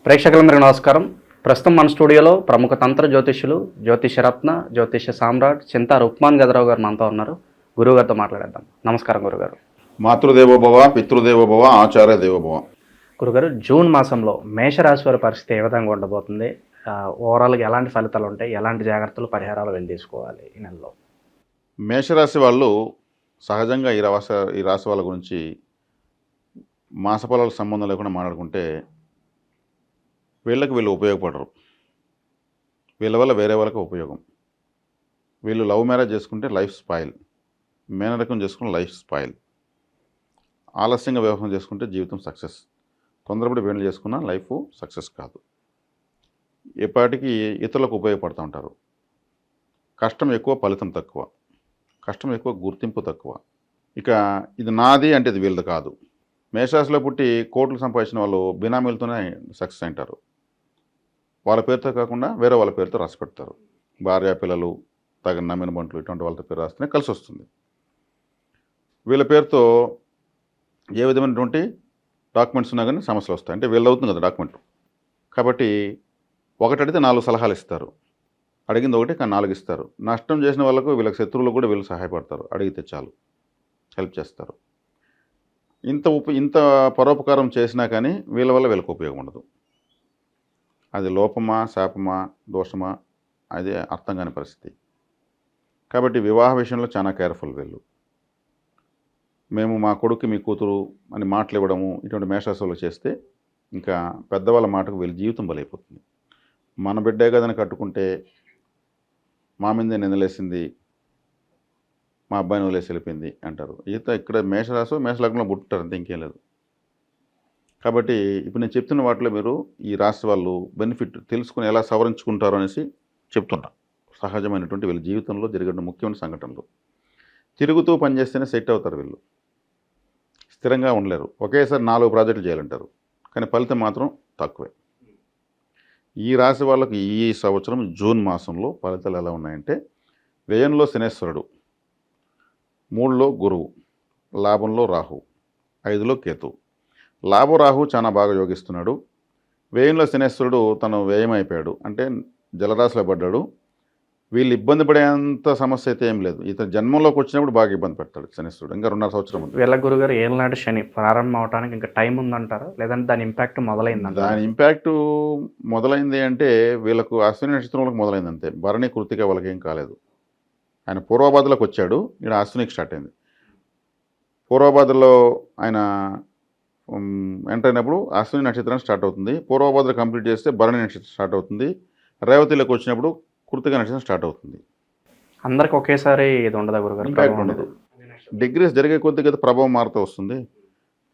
ప్రేక్షకులందరికీ నమస్కారం. ప్రస్తుతం మన స్టూడియోలో ప్రముఖ తంత్ర జ్యోతిష్యులు, జ్యోతిషరత్న, జ్యోతిష సామ్రాట్ చింతా రుక్మాన్ గదరావు గారు మనతో ఉన్నారు. గురువుగారితో మాట్లాడేద్దాం. నమస్కారం గురుగారు. మాతృదేవోభవ, పితృదేవోభవ, ఆచార్య దేవోభవ. గురుగారు, జూన్ మాసంలో మేషరాశి వారి పరిస్థితి ఏ విధంగా ఉండబోతుంది? ఓవరాల్గా ఎలాంటి ఫలితాలు ఉంటాయి, ఎలాంటి జాగ్రత్తలు పరిహారాలు వెళ్ళి తీసుకోవాలి ఈ నెలలో? మేషరాశి వాళ్ళు సహజంగా ఈ రాశి వాళ్ళ గురించి మాసఫలాలకు సంబంధం లేకుండా మాట్లాడుకుంటే వీళ్ళు ఉపయోగపడరు. వీళ్ళ వల్ల వేరే వాళ్ళకి ఉపయోగం. వీళ్ళు లవ్ మ్యారేజ్ చేసుకుంటే లైఫ్ స్పాయిల్, మేనరకం చేసుకుంటే లైఫ్ స్పాయిల్, ఆలస్యంగా వివాహం చేసుకుంటే జీవితం సక్సెస్, తొందరపడి వీళ్ళు చేసుకున్న లైఫ్ సక్సెస్ కాదు. ఎప్పటికీ ఇతరులకు ఉపయోగపడుతూ ఉంటారు. కష్టం ఎక్కువ, ఫలితం తక్కువ. కష్టం ఎక్కువ, గుర్తింపు తక్కువ. ఇక ఇది నాది అంటే ఇది వీళ్ళది కాదు. మేషరాశిలో పుట్టి కోట్లు సంపాదించిన వాళ్ళు బినామీలతోనే సక్సెస్ అంటారు. వాళ్ళ పేరుతో కాకుండా వేరే వాళ్ళ పేరుతో రాసి పెడతారు. భార్య, పిల్లలు, తగిన నమ్మిన బంట్లు ఇటువంటి వాళ్ళతో పేరు రాస్తేనే కలిసి వస్తుంది. వీళ్ళ పేరుతో ఏ విధమైనటువంటి డాక్యుమెంట్స్ ఉన్నా కానీ సమస్యలు వస్తాయి. అంటే వీళ్ళు అవుతుంది కదా డాక్యుమెంట్. కాబట్టి ఒకటి అడిగితే 4 సలహాలు ఇస్తారు. అడిగింది ఒకటి కానీ 4 ఇస్తారు. నష్టం చేసిన వాళ్ళకు వీళ్ళకి శత్రువులకు కూడా వీళ్ళు సహాయపడతారు. అడిగితే చాలు హెల్ప్ చేస్తారు. ఇంత పరోపకారం చేసినా కానీ వీళ్ళ వల్ల వీళ్ళకి ఉపయోగం ఉండదు. అది లోపమా, శాపమా, దోషమా అదే అర్థం కాని పరిస్థితి. కాబట్టి వివాహ విషయంలో చాలా కేర్ఫుల్ వీళ్ళు. మేము మా కొడుకు మీ కూతురు అని మాటలు ఇవ్వడము ఇటువంటి మేషరాశులు చేస్తే ఇంకా పెద్దవాళ్ళ మాటకు వీళ్ళ జీవితం బలైపోతుంది. మన బిడ్డే కదని కట్టుకుంటే మా మీదే నిందలేసింది, మా అబ్బాయిని వదిలేసి వెళ్ళిపోయింది అంటారు. ఇక్కడ మేషలగ్నంలో పుట్టారు, అంతే, ఇంకేం లేదు. కాబట్టి ఇప్పుడు నేను చెప్తున్న వాటిలో మీరు ఈ రాశి వాళ్ళు బెనిఫిట్ తెలుసుకుని ఎలా సవరించుకుంటారో అనేసి చెప్తున్నా. సహజమైనటువంటి వీళ్ళ జీవితంలో జరిగిన ముఖ్యమైన సంఘటనలు. తిరుగుతూ పనిచేస్తేనే సెట్ అవుతారు వీళ్ళు. స్థిరంగా ఉండలేరు. ఒకేసారి 4 ప్రాజెక్టులు చేయాలంటారు, కానీ ఫలితం మాత్రం తక్కువే. ఈ రాశి వాళ్ళకి ఈ సంవత్సరం జూన్ మాసంలో ఫలితాలు ఎలా ఉన్నాయంటే, వ్యయంలో శనేశ్వరుడు, 3లో గురువు, లాభంలో రాహు, 5లో కేతు. రాహు చాలా బాగా యోగిస్తున్నాడు. వ్యయంలో శనేశ్వరుడు తను వ్యయం అయిపోయాడు, అంటే జలరాశిలో పడ్డాడు. వీళ్ళు ఇబ్బంది పడేంత సమస్య అయితే ఏం లేదు. ఇతను జన్మంలోకి వచ్చినప్పుడు బాగా ఇబ్బంది పెడతాడు శనేశ్వరుడు. ఇంకా 2.5 సంవత్సరం ఉంది. వీళ్ళ గురుగారు ఏళ్ళనాటి శని ప్రారంభం అవడానికి ఇంకా టైం ఉందంటారా, లేదంటే దాని ఇంపాక్ట్ మొదలైందంట? దాని ఇంపాక్ట్ మొదలైంది అంటే వీళ్ళకు అశ్విని నక్షత్రంలోకి మొదలైంది అంతే. భరణి, కృత్తిక వాళ్ళకి ఏం కాలేదు. ఆయన పూర్వభాద్రలోకి వచ్చాడు, ఇక్కడ అశ్వినికి స్టార్ట్ అయింది. పూర్వభాద్రలో ఆయన ఎంటర్ అయినప్పుడు అశ్విని నక్షత్రం స్టార్ట్ అవుతుంది. పూర్వభాద్ర కంప్లీట్ చేస్తే భరణి నక్షత్రం స్టార్ట్ అవుతుంది. రేవతిలోకి వచ్చినప్పుడు కృత్తిక నక్షత్రం స్టార్ట్ అవుతుంది. అందరికి ఒకేసారి ఇది ఉండదా గురుగారు? ఇంపాక్ట్ ఉండదు. డిగ్రీస్ జరిగే కొద్దిగా ప్రభావం మారుతూ వస్తుంది.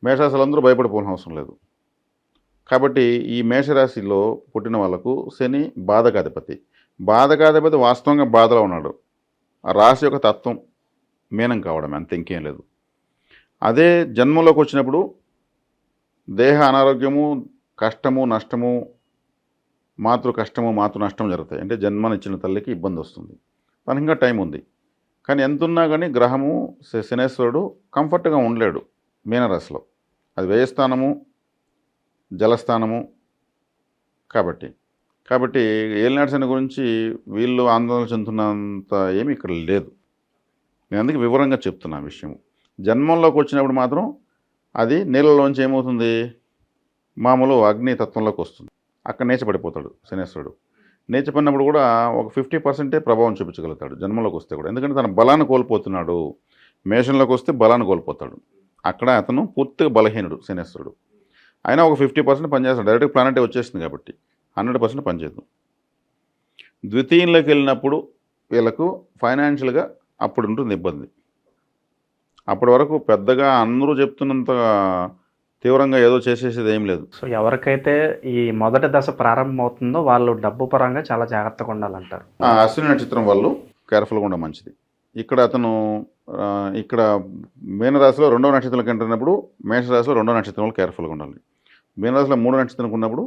మేషరాశులందరూ భయపడిపోవాల్సిన అవసరం లేదు. కాబట్టి ఈ మేషరాశిలో పుట్టిన వాళ్ళకు శని బాధకాధిపతి. బాధకాధిపతి వాస్తవంగా బాధలో ఉన్నాడు. ఆ రాశి యొక్క తత్వం మీనం కావడమే, అంత ఇంకేం లేదు. అదే జన్మలోకి వచ్చినప్పుడు దేహ అనారోగ్యము, కష్టము, నష్టము, మాతృ కష్టము, మాతృ నష్టం జరుగుతాయి. అంటే జన్మనిచ్చిన తల్లికి ఇబ్బంది వస్తుంది. తనకి ఇంకా టైం ఉంది. కానీ ఎంతున్నా కానీ గ్రహము శనేశ్వరుడు కంఫర్ట్గా ఉండలేడు మీనరాశిలో. అది వ్యయస్థానము, జలస్థానము. కాబట్టి ఏలినాటి శని గురించి వీళ్ళు ఆందోళన చెందుతున్నంత ఏమి ఇక్కడ లేదు. నేను అందుకే వివరంగా చెప్తున్నా విషయం. జన్మంలోకి వచ్చినప్పుడు మాత్రం అది నీళ్ళలోంచి ఏమవుతుంది, మామూలు అగ్ని తత్వంలోకి వస్తుంది. అక్కడ నేచపడిపోతాడు శనేశ్వరుడు. నేచపడినప్పుడు కూడా ఒక 50% ప్రభావం చూపించగలుగుతాడు జన్మలోకి వస్తే కూడా. ఎందుకంటే తన బలాన్ని కోల్పోతున్నాడు. మేషంలోకి వస్తే బలాన్ని కోల్పోతాడు. అక్కడ అతను పూర్తిగా బలహీనుడు శనేశ్వరుడు. అయినా ఒక 50% పనిచేస్తాడు. డైరెక్ట్ ప్లానెటే వచ్చేస్తుంది కాబట్టి 100% పనిచేయదు. ద్వితీయంలోకి వెళ్ళినప్పుడు వీళ్ళకు ఫైనాన్షియల్గా అప్పుడు ఉంటుంది ఇబ్బంది. అప్పటి వరకు పెద్దగా అందరూ చెప్తున్నంత తీవ్రంగా ఏదో చేసేసేది ఏం లేదు. సో ఎవరికైతే ఈ మొదటి దశ ప్రారంభమవుతుందో వాళ్ళు డబ్బు పరంగా చాలా జాగ్రత్తగా ఉండాలంటారు. అశ్విని నక్షత్రం వాళ్ళు కేర్ఫుల్గా ఉండడం మంచిది. ఇక్కడ అతను ఇక్కడ మీనరాశిలో 2వ నక్షత్రంలోకి ఎంటర్ అయినప్పుడు మేషరాశిలో 2వ నక్షత్రం వాళ్ళు కేర్ఫుల్గా ఉండాలి. మీనరాశిలో 3వ నక్షత్రం ఉన్నప్పుడు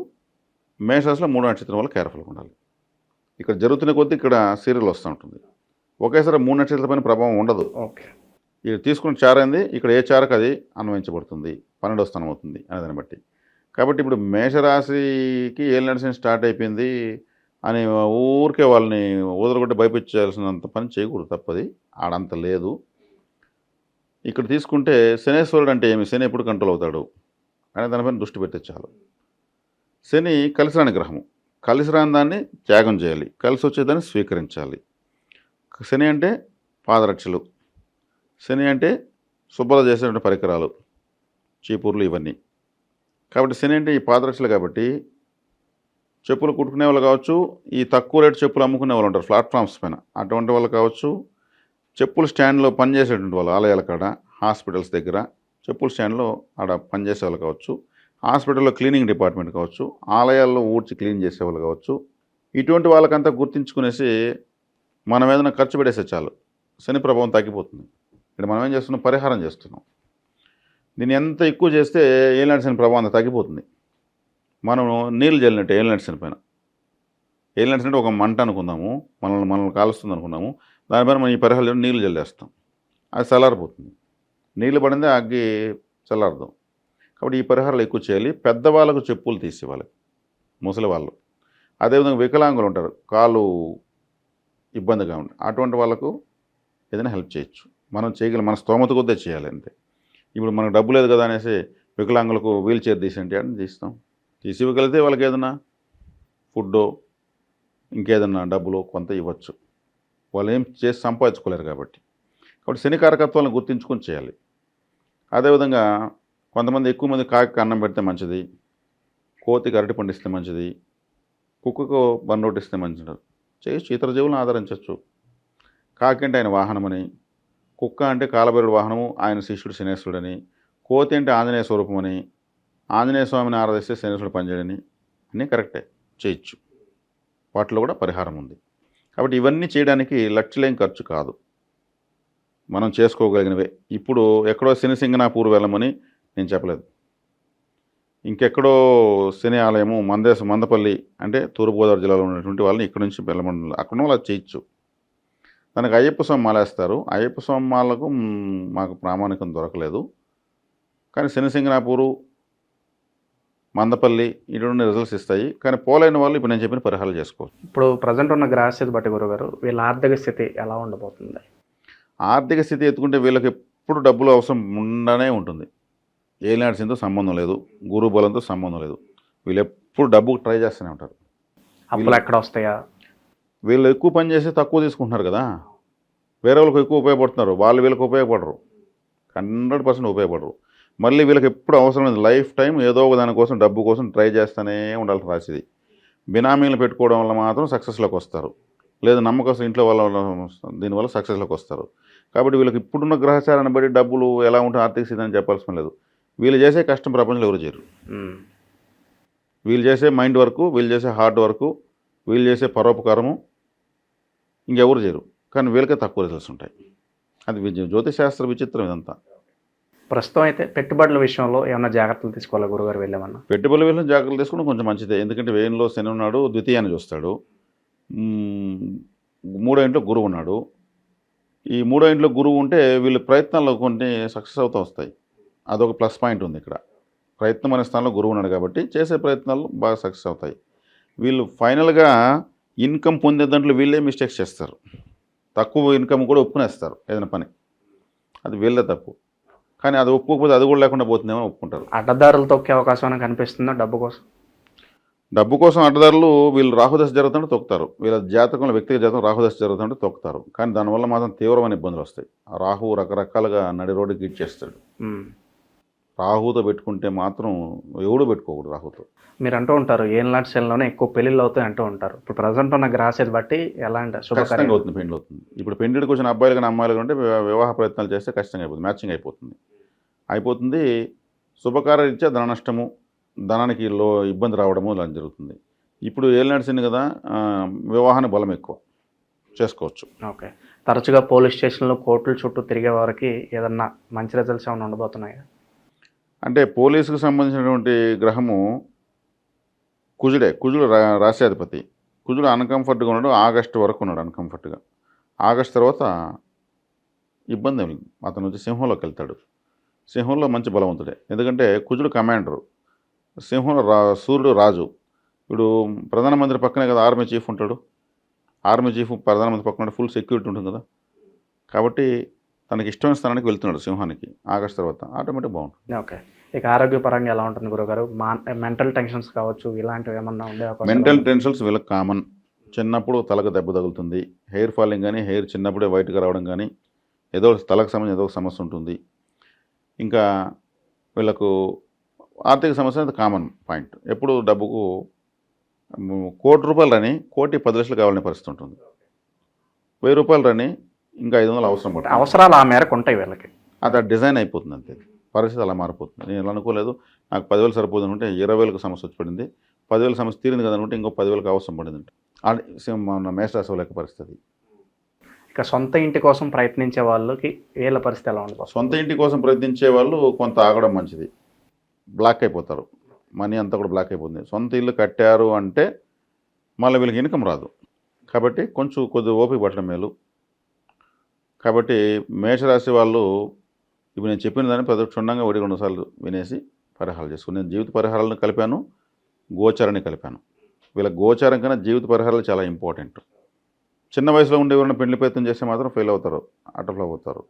మేషరాశిలో 3వ నక్షత్రం వాళ్ళు కేర్ఫుల్గా ఉండాలి. ఇక్కడ జరుగుతున్న కొద్దీ ఇక్కడ సీరియల్ వస్తూ ఉంటుంది. ఒకేసారి 3 నక్షత్రాల పైన ప్రభావం ఉండదు. ఓకే, ఇది తీసుకున్న చారైంది, ఇక్కడ ఏ చారకు అది అన్వయించబడుతుంది, 12వ స్థానం అవుతుంది అనేదాన్ని బట్టి. కాబట్టి ఇప్పుడు మేషరాశికి ఏలినాటి శని స్టార్ట్ అయిపోయింది అని ఊరికే వాళ్ళని ఊదరగొట్టి భయపించాల్సినంత పని చేయకూడదు, తప్పది. ఆడంత లేదు. ఇక్కడ తీసుకుంటే శనేశ్వరుడు అంటే ఏమి, శని ఎప్పుడు కంట్రోల్ అవుతాడు అనే దానిపైన దృష్టి పెడితే చాలు. శని కలిసి రాని గ్రహము, కలిసి రాని దాన్ని త్యాగం చేయాలి, కలిసి వచ్చేదాన్ని స్వీకరించాలి. శని అంటే పాదరక్షలు, శని అంటే శుభ్రత చేసేటువంటి పరికరాలు, చీపుర్లు ఇవన్నీ. కాబట్టి శని అంటే ఈ పాదరక్షలు. కాబట్టి చెప్పులు కుట్టుకునే వాళ్ళు కావచ్చు, ఈ తక్కువ రేటు చెప్పులు అమ్ముకునే వాళ్ళు ఉంటారు ప్లాట్ఫామ్స్ పైన, అటువంటి వాళ్ళు కావచ్చు, చెప్పుల స్టాండ్లో పనిచేసేటువంటి వాళ్ళు ఆలయాల కాడ, హాస్పిటల్స్ దగ్గర చెప్పుల స్టాండ్లో ఆడ పనిచేసే వాళ్ళు కావచ్చు, హాస్పిటల్లో క్లీనింగ్ డిపార్ట్మెంట్ కావచ్చు, ఆలయాల్లో ఊడ్చి క్లీన్ చేసేవాళ్ళు కావచ్చు, ఇటువంటి వాళ్ళకంతా గుర్తించుకునేసి మనం ఏదైనా ఖర్చు పెడేసే చాలు, శని ప్రభావం తగ్గిపోతుంది. ఇక్కడ మనం ఏం చేస్తున్నాం, పరిహారం చేస్తున్నాం. దీన్ని ఎంత ఎక్కువ చేస్తే ఏలినాటి శని ప్రభావం అంత తగ్గిపోతుంది. మనం నీళ్ళు జల్లినట్టు ఏలినాటి శని పైన. ఏలినాటి శని అంటే ఒక మంట అనుకుందాము, మనల్ని కాలుస్తుంది అనుకున్నాము, దానిపైన మనం ఈ పరిహారం నీళ్ళు జల్లేస్తాం, అది చల్లారిపోతుంది. నీళ్ళు పడిందే అగ్గి చల్లారదు. కాబట్టి ఈ పరిహారాలు ఎక్కువ చేయాలి. పెద్దవాళ్ళకు చెప్పులు తీసేవాళ్ళు, ముసలి వాళ్ళు. అదేవిధంగా వికలాంగులు ఉంటారు, కాళ్ళు ఇబ్బందిగా ఉంటుంది, అటువంటి వాళ్ళకు ఏదైనా హెల్ప్ చేయొచ్చు. మనం చేయగలం, మన స్తోమత కొద్దే చేయాలి అంతే. ఇప్పుడు మనకు డబ్బు లేదు కదా అనేసి వికలాంగులకు వీల్ చైర్ తీసేంటి అని తీస్తాం. తీసి ఇవ్వగలిగితే వాళ్ళకి ఏదైనా ఫుడ్డో ఇంకేదన్నా డబ్బులు కొంత ఇవ్వచ్చు. వాళ్ళు ఏం చేసి సంపాదించుకోలేరు కాబట్టి. కాబట్టి శని కారకత్వాలను గుర్తించుకొని చేయాలి. అదేవిధంగా కొంతమంది ఎక్కువ మంది కాకి అన్నం పెడితే మంచిది, కోతికి అరటి పండిస్తే మంచిది, కుక్కకు బన్నోటి ఇస్తే మంచిది చేయొచ్చు. ఇతర జీవులను ఆదరించవచ్చు. కాకి అంటే ఆయన వాహనమని, కుక్క అంటే కాలభైరుడు వాహనము, ఆయన శిష్యుడు శనేశ్వరుడని, కోతి అంటే ఆంజనేయ స్వరూపమని, ఆంజనేయ స్వామిని ఆరాధిస్తే శనేశ్వరుడు పనిచేయడని, అన్నీ కరెక్టే, చేయొచ్చు. వాటిలో కూడా పరిహారం ఉంది. కాబట్టి ఇవన్నీ చేయడానికి లక్షలేం ఖర్చు కాదు, మనం చేసుకోగలిగినవే. ఇప్పుడు ఎక్కడో శని సింగనాపూర్ వెళ్ళమని నేను చెప్పలేదు. ఇంకెక్కడో శని ఆలయము మందపల్లి అంటే తూర్పుగోదావరి జిల్లాలో ఉన్నటువంటి వాళ్ళని ఇక్కడ నుంచి వెళ్ళమని, అక్కడ వాళ్ళు అది చేయొచ్చు. దానికి అయ్యప్ప స్వామి మాలేస్తారు. అయ్యప్ప స్వామి మాలకు మాకు ప్రామాణికం దొరకలేదు. కానీ శని సింగనాపూరు, మందపల్లి ఇటువంటి రిజల్ట్స్ ఇస్తాయి. కానీ పోలేని వాళ్ళు ఇప్పుడు నేను చెప్పిన పరిహారాలు చేసుకోవచ్చు. ఇప్పుడు ప్రజెంట్ ఉన్న గ్రహస్థితి బట్టి గురుగారు వీళ్ళ ఆర్థిక స్థితి ఎలా ఉండబోతుంది? ఆర్థిక స్థితి ఎత్తుకుంటే వీళ్ళకి ఎప్పుడు డబ్బులు అవసరం ఉండనే ఉంటుంది. ఏలినాటి శనితో సంబంధం లేదు, గురు బలంతో సంబంధం లేదు. వీళ్ళు ఎప్పుడు డబ్బుకు ట్రై చేస్తూనే ఉంటారు. అప్పులు ఎక్కడ వస్తాయా? వీళ్ళు ఎక్కువ పని చేసి తక్కువ తీసుకుంటున్నారు కదా, వేరే వాళ్ళకి ఎక్కువ ఉపయోగపడుతున్నారు, వాళ్ళు వీళ్ళకి ఉపయోగపడరు, 100% ఉపయోగపడరు. మళ్ళీ వీళ్ళకి ఎప్పుడు అవసరం లేదు, లైఫ్ టైం ఏదో ఒక దానికోసం డబ్బు కోసం ట్రై చేస్తూనే ఉండాల్సిన రాశిది. బినామీలు పెట్టుకోవడం వల్ల మాత్రం సక్సెస్లోకి వస్తారు, లేదు నమ్మకం ఇంట్లో వాళ్ళ దీనివల్ల సక్సెస్లోకి వస్తారు. కాబట్టి వీళ్ళకి ఇప్పుడున్న గ్రహచారాన్ని బట్టి డబ్బులు ఎలా ఉంటే ఆర్థిక స్థితి అని చెప్పాల్సిన లేదు. వీళ్ళు చేసే కష్టం ప్రపంచంలో ఎవరు చేయరు. వీళ్ళు చేసే మైండ్ వర్క్, వీళ్ళు చేసే హార్డ్ వర్క్, వీళ్ళు చేసే పరోపకారము ఇంకెవరు చేయరు. కానీ వీళ్ళకే తక్కువ రిజల్ట్స్ ఉంటాయి. అది జ్యోతిశాస్త్ర విచిత్రం ఇదంతా. ప్రస్తుతం అయితే పెట్టుబడుల విషయంలో ఏమైనా జాగ్రత్తలు తీసుకోవాలి గురుగారు వెళ్ళేమన్నా? పెట్టుబడుల విషయంలో జాగ్రత్తలు తీసుకుంటే కొంచెం మంచిదే. ఎందుకంటే వ్యయంలో శని ఉన్నాడు, ద్వితీయాన్ని చూస్తాడు, మూడో ఇంట్లో గురువు ఉన్నాడు. ఈ మూడో ఇంట్లో గురువు ఉంటే వీళ్ళు ప్రయత్నాల్లో కొన్ని సక్సెస్ అవుతూ వస్తాయి. అదొక ప్లస్ పాయింట్ ఉంది ఇక్కడ. ప్రయత్నం అనే స్థానంలో గురువు ఉన్నాడు కాబట్టి చేసే ప్రయత్నాలు బాగా సక్సెస్ అవుతాయి. వీళ్ళు ఫైనల్గా ఇన్కమ్ పొందే దాంట్లో వీళ్ళే మిస్టేక్స్ చేస్తారు. తక్కువ ఇన్కమ్ కూడా ఒప్పుకునేస్తారు ఏదైనా పని, అది వీళ్ళే తప్పు. కానీ అది ఒప్పుకోకపోతే అది కూడా లేకుండా పోతుందేమో ఒప్పుకుంటారు. అడ్డదారులు తొక్కే అవకాశం కనిపిస్తుందా డబ్బు కోసం? డబ్బు కోసం అడ్డదారులు వీళ్ళు రాహుదశ జరుగుతుంటే తొక్కుతారు. వీళ్ళ జాతకంలో వ్యక్తిగత జాతకం రాహుదశ జరుగుతుంటే తొక్కుతారు. కానీ దానివల్ల మాత్రం తీవ్రమైన ఇబ్బందులు వస్తాయి. ఆ రాహు రకరకాలుగా నడి రోడ్డుకి గిచ్చేస్తాడు. రాహుతో పెట్టుకుంటే మాత్రం ఎవడు పెట్టుకోకూడదు రాహుతో. మీరు అంటూ ఉంటారు ఏలినాటి శనిలోనే ఎక్కువ పెళ్ళిళ్ళు అవుతాయి అంటూ ఉంటారు. ఇప్పుడు ప్రజెంట్ ఉన్న గ్రహస్థితి బట్టి ఎలాంటి ఖచ్చితంగా అవుతుంది, పెళ్లి అవుతుంది. ఇప్పుడు పెళ్లిడికి వచ్చిన అబ్బాయిలు కానీ అమ్మాయిలు కంటే వివాహ ప్రయత్నాలు చేస్తే ఖచ్చితంగా అయిపోతుంది, మ్యాచింగ్ అయిపోతుంది. శుభకార్యరీత్యా ధన నష్టము, ధనానికి ఇబ్బంది రావడము ఇలా జరుగుతుంది. ఇప్పుడు ఏలినాటి శని కదా, వివాహానికి బలం ఎక్కువ, చేసుకోవచ్చు. ఓకే. తరచుగా పోలీస్ స్టేషన్లో కోర్టుల చుట్టూ తిరిగే వారికి ఏదన్నా మంచి రిజల్ట్స్ ఏమైనా ఉండబోతున్నాయా? అంటే పోలీసుకు సంబంధించినటువంటి గ్రహము కుజుడు రాశ్యాధిపతి. కుజుడు అన్కంఫర్ట్గా ఉన్నాడు, ఆగస్టు వరకు ఉన్నాడు అన్కంఫర్ట్గా. ఆగస్టు తర్వాత ఇబ్బంది ఏమి లేదు, అతను వచ్చి సింహంలోకి వెళ్తాడు. సింహంలో మంచి బలవంతుడే, ఎందుకంటే కుజుడు కమాండరు. సింహంలో సూర్యుడు రాజు. ఇప్పుడు ప్రధానమంత్రి పక్కనే కదా ఆర్మీ చీఫ్ ఉంటాడు. ఆర్మీ చీఫ్ ప్రధానమంత్రి పక్కన ఫుల్ సెక్యూరిటీ ఉంటుంది కదా. కాబట్టి తనకి ఇష్టమైన స్థానానికి వెళ్తున్నాడు సింహానికి ఆగస్టు తర్వాత, ఆటోమేటిక్ బాగుంటుంది. ఓకే. ఇక ఆరోగ్యపరంగా ఎలా ఉంటుంది గురుగారు? మెంటల్ టెన్షన్స్ కావచ్చు, ఇలాంటివి ఏమన్నా ఉండే అవకాశం? మెంటల్ టెన్షన్స్ వీళ్ళకి కామన్. చిన్నప్పుడు తలకు దెబ్బ తగులుతుంది, హెయిర్ ఫాలింగ్ కానీ, హెయిర్ చిన్నప్పుడే వైట్గా రావడం కానీ, ఏదో తలకు సంబంధించి ఏదో ఒక సమస్య ఉంటుంది. ఇంకా వీళ్ళకు ఆర్థిక సమస్య అది కామన్ పాయింట్. ఎప్పుడు డబ్బుకు ₹1,00,00,000 రని 1,10,00,000 కావాలనే పరిస్థితి ఉంటుంది. ₹1,000 రని ఇంకా 500 అవసరం పడుతుంది. అవసరాలు ఆ మేరకు ఉంటాయి వీళ్ళకి. అది డిజైన్ అయిపోతుంది అంతే. పరిస్థితి అలా మారిపోతుంది. నేను ఇలా అనుకోలేదు, నాకు 10,000 సరిపోదు అనుకుంటే 20,000కు సమస్య వచ్చి పడింది. 10,000 సమస్య తీరింది కదా అనుకుంటే ఇంకో 10,000కి అవసరం పడింది. అది మన మేషరాశి లెక్క పరిస్థితి. ఇక సొంత ఇంటి కోసం ప్రయత్నించే వాళ్ళకి వీళ్ళ పరిస్థితి ఎలా ఉంటుంది? సొంత ఇంటి కోసం ప్రయత్నించే వాళ్ళు కొంత ఆగడం మంచిది. బ్లాక్ అయిపోతారు, మనీ అంతా కూడా బ్లాక్ అయిపోతుంది. సొంత ఇల్లు కట్టారు అంటే మళ్ళీ వీళ్ళకి ఇన్కమ్ రాదు. కాబట్టి కొద్దిగా ఓపిక పట్టడం మేలు. కాబట్టి మేషరాశి వాళ్ళు ఇప్పుడు నేను చెప్పిన దాన్ని క్షుణ్ణంగా 1-2 సార్లు వినేసి పరిహారాలు చేసుకుని, నేను జీవిత పరిహారాలను కలిపాను, గోచారాన్ని కలిపాను. వీళ్ళ గోచారం కన్నా జీవిత పరిహారాలు చాలా ఇంపార్టెంట్. చిన్న వయసులో ఉండే ఎవరైనా పెళ్లి ప్రయత్నం చేస్తే మాత్రం ఫెయిల్ అవుతారు, అటఫ్లో అవుతారు.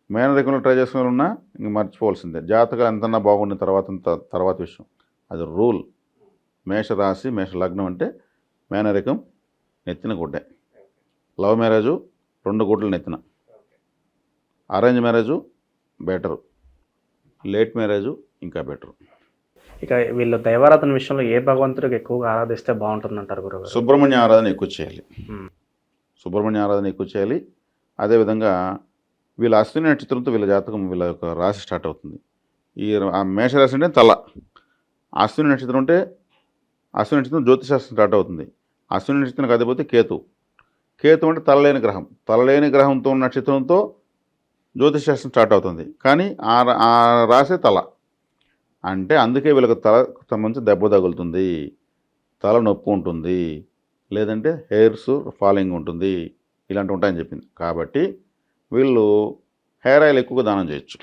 మేనరికంలో ట్రై చేసుకునే ఉన్నా ఇంక మర్చిపోవాల్సిందే. జాతకాలు ఎంతన్నా బాగుండిన తర్వాత విషయం, అది రూల్. మేషరాశి మేష లగ్నం అంటే మేనరికం నెత్తిన గుడ్డే. లవ్ మ్యారేజు 2 గుడ్లు నెత్తిన. Arrange marriage better, late marriage ఇంకా బెటరు. ఇక వీళ్ళు దైవారాధన విషయంలో ఏ భగవంతుడికి ఎక్కువగా ఆరాధిస్తే బాగుంటుందంటారు గురుగారు? సుబ్రహ్మణ్య ఆరాధన ఎక్కువ చేయాలి. సుబ్రహ్మణ్య ఆరాధన ఎక్కువ చేయాలి. అదేవిధంగా వీళ్ళ అశ్విని నక్షత్రంతో వీళ్ళ జాతకం, వీళ్ళ యొక్క రాశి స్టార్ట్ అవుతుంది. ఆ మేషరాశి అంటే తల, అశ్విని నక్షత్రం అంటే అశ్విని నక్షత్రం జ్యోతిశాస్త్రం స్టార్ట్ అవుతుంది. అశ్విని నక్షత్రానికి అధిపతి కేతు. కేతు అంటే తలలేని గ్రహం. తలలేని గ్రహంతో ఉన్న నక్షత్రంతో జ్యోతిశాస్త్రం స్టార్ట్ అవుతుంది. కానీ ఆ రాశి తల అంటే అందుకే వీళ్ళకి తల సంబంధించి దెబ్బ తగులుతుంది, తల నొప్పి ఉంటుంది, లేదంటే హెయిర్స్ ఫాలింగ్ ఉంటుంది, ఇలాంటివి ఉంటాయని చెప్పింది. కాబట్టి వీళ్ళు హెయిర్ ఆయిల్ ఎక్కువగా దానం చేయొచ్చు.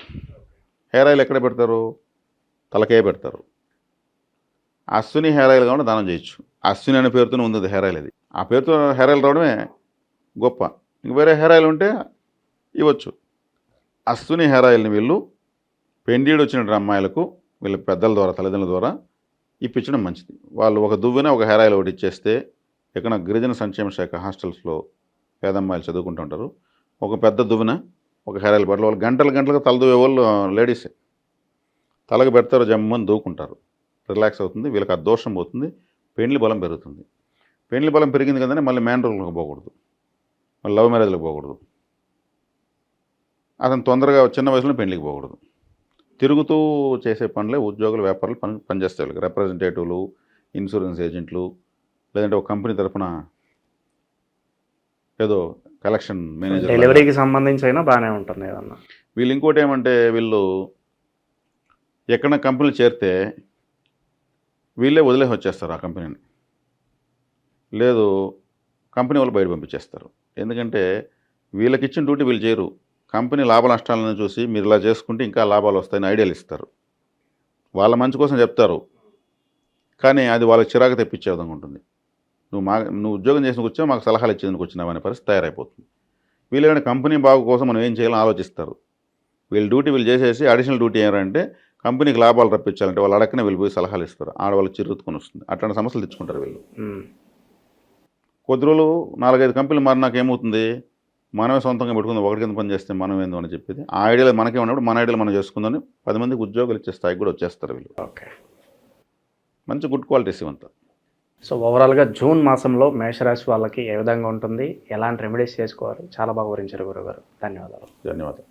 హెయిర్ ఆయిల్ ఎక్కడ పెడతారు? తలకే పెడతారు. అశ్విని హెయిర్ ఆయిల్ కాకుండా దానం చేయొచ్చు. అశ్విని అనే పేరుతోనే ఉంది హెయిర్ ఆయిల్. అది ఆ పేరుతో హెయిర్ ఆయిల్ రావడమే గొప్ప. ఇంక వేరే హెయిర్ ఆయిల్ ఉంటే ఇవ్వచ్చు. అశ్విని హెయిర్ ఆయిల్ని వీళ్ళు పెండీడు వచ్చిన అమ్మాయిలకు వీళ్ళ పెద్దల ద్వారా, తల్లిదండ్రుల ద్వారా ఇప్పించడం మంచిది. వాళ్ళు ఒక దువ్వెన ఒక హెయిర్ ఆయిల్ ఒకటి ఇచ్చేస్తే, ఎక్కడ గిరిజన సంక్షేమ శాఖ హాస్టల్స్లో పేదమ్మాయిలు చదువుకుంటూ ఉంటారు, ఒక పెద్ద దువ్వెన ఒక హెయిర్ ఆయిల్ బట్టలు వాళ్ళు గంటలుగా తల దువ్వే వాళ్ళు లేడీసే తలకు పెడతారు, జమ్మని దూకుంటారు, రిలాక్స్ అవుతుంది. వీళ్ళకి ఆ దోషం పోతుంది, పెండ్లి బలం పెరుగుతుంది. పెండ్లి బలం పెరిగింది కదంటే మళ్ళీ మ్యాన్ రోల్కి పోకూడదు, మళ్ళీ లవ్ మ్యారేజ్లకు పోకూడదు, అతను తొందరగా చిన్న వయసులో పెండ్లికి పోకూడదు. తిరుగుతూ చేసే పనులే ఉద్యోగులు, వ్యాపారులు పనిచేస్తారు. రిప్రజెంటేటివ్లు, ఇన్సూరెన్స్ ఏజెంట్లు, లేదంటే ఒక కంపెనీ తరఫున ఏదో కలెక్షన్ మేనేజర్, డెలివరీకి సంబంధించి అయినా బాగానే ఉంటుంది ఏదన్నా. వీళ్ళు ఇంకోటి ఏమంటే, వీళ్ళు ఎక్కడైనా కంపెనీలు చేరితే వీళ్ళే వదిలేసి వచ్చేస్తారు ఆ కంపెనీని. లేదు కంపెనీ వాళ్ళు బయట పంపించేస్తారు. ఎందుకంటే వీళ్ళకి ఇచ్చిన డ్యూటీ వీళ్ళు చేయరు. కంపెనీ లాభ నష్టాలను చూసి మీరు ఇలా చేసుకుంటే ఇంకా లాభాలు వస్తాయని ఐడియాలు ఇస్తారు. వాళ్ళ మంచి కోసం చెప్తారు, కానీ అది వాళ్ళకి చిరాకు తెప్పించే విధంగా ఉంటుంది. నువ్వు ఉద్యోగం చేసిన వచ్చావు, మాకు సలహాలు ఇచ్చేందుకు వచ్చినావు అనే పరిస్థితి తయారైపోతుంది. వీళ్ళు ఏమైనా కంపెనీ బాగు కోసం మనం ఏం చేయాలని ఆలోచిస్తారు. వీళ్ళ డ్యూటీ వీళ్ళు చేసేసి అడిషనల్ డ్యూటీ ఏంటంటే కంపెనీకి లాభాలు రప్పించాలంటే వాళ్ళు అడగనే వీళ్ళు పోయి సలహాలు ఇస్తారు. ఆడవాళ్ళు చిరుతుకొని వస్తుంది. అట్లాంటి సమస్యలు తెచ్చుకుంటారు వీళ్ళు. కొద్ది రోజులు 4-5 కంపెనీలు మారినాక ఏమవుతుంది, మనమే సొంతంగా పెట్టుకుందాం, ఒకటి కింద పని చేస్తే మనం ఏందో అని చెప్పేది. ఆ ఐడియాలు మనకే ఉన్నప్పుడు మన ఐడియాలు మనం చేసుకుందని 10 మందికి ఉద్యోగాలు ఇచ్చే స్థాయికి కూడా వచ్చేస్తారు వీళ్ళు. ఓకే, మంచి గుడ్ క్వాలిటీస్ ఇవంతా. సో ఓవరాల్గా జూన్ మాసంలో మేషరాశి వాళ్ళకి ఏ విధంగా ఉంటుంది, ఎలాంటి రెమెడీస్ చేసుకోవాలి, చాలా బాగా వివరించారు గురుగారు. ధన్యవాదాలు. ధన్యవాదాలు.